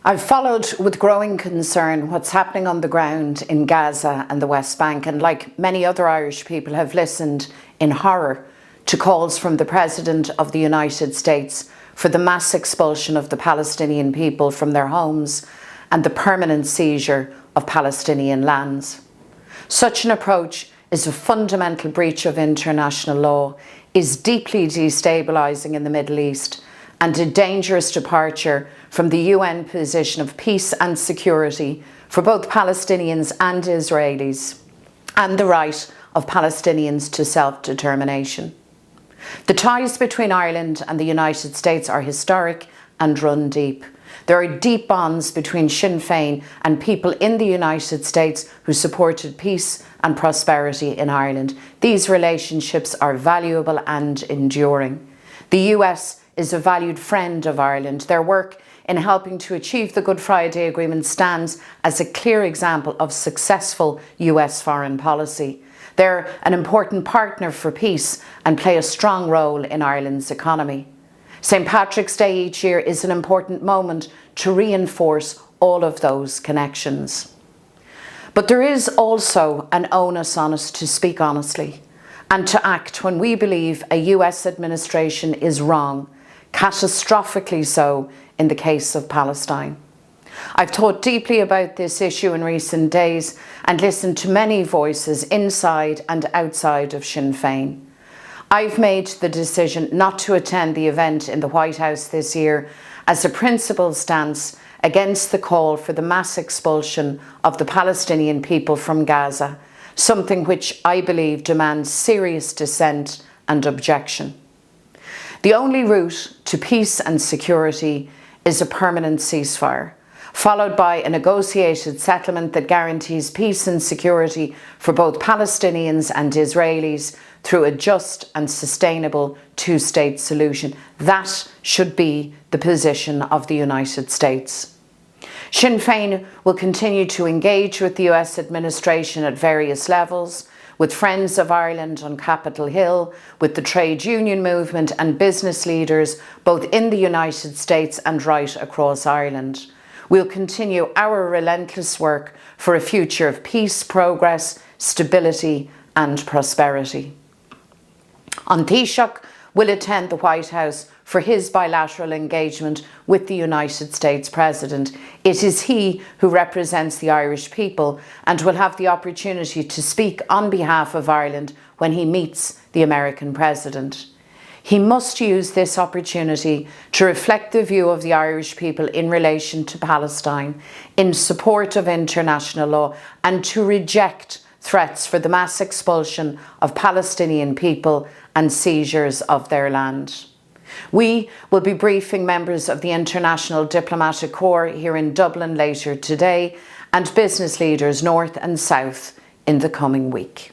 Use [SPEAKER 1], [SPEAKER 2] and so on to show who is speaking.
[SPEAKER 1] I've followed with growing concern what's happening on the ground in Gaza and the West Bank, and like many other Irish people have listened in horror to calls from the President of the United States for the mass expulsion of the Palestinian people from their homes and the permanent seizure of Palestinian lands. Such an approach is a fundamental breach of international law, is deeply destabilising in the Middle East, and a dangerous departure from the UN position of peace and security for both Palestinians and Israelis, and the right of Palestinians to self-determination. The ties between Ireland and the United States are historic and run deep. There are deep bonds between Sinn Féin and people in the United States who supported peace and prosperity in Ireland. These relationships are valuable and enduring. The US is a valued friend of Ireland. Their work in helping to achieve the Good Friday Agreement stands as a clear example of successful US foreign policy. They're an important partner for peace and play a strong role in Ireland's economy. St. Patrick's Day each year is an important moment to reinforce all of those connections. But there is also an onus on us to speak honestly and to act when we believe a US administration is wrong, catastrophically so in the case of Palestine. I've thought deeply about this issue in recent days and listened to many voices inside and outside of Sinn Féin. I've made the decision not to attend the event in the White House this year as a principled stance against the call for the mass expulsion of the Palestinian people from Gaza, something which I believe demands serious dissent and objection. The only route to peace and security is a permanent ceasefire, followed by a negotiated settlement that guarantees peace and security for both Palestinians and Israelis through a just and sustainable two-state solution. That should be the position of the United States. Sinn Féin will continue to engage with the US administration at various levels, with Friends of Ireland on Capitol Hill, with the trade union movement and business leaders both in the United States and right across Ireland. We'll continue our relentless work for a future of peace, progress, stability and prosperity. An Taoiseach will attend the White House for his bilateral engagement with the United States President. It is he who represents the Irish people and will have the opportunity to speak on behalf of Ireland when he meets the American President. He must use this opportunity to reflect the view of the Irish people in relation to Palestine, in support of international law, and to reject threats for the mass expulsion of Palestinian people and seizures of their land. We will be briefing members of the International Diplomatic Corps here in Dublin later today and business leaders north and south in the coming week.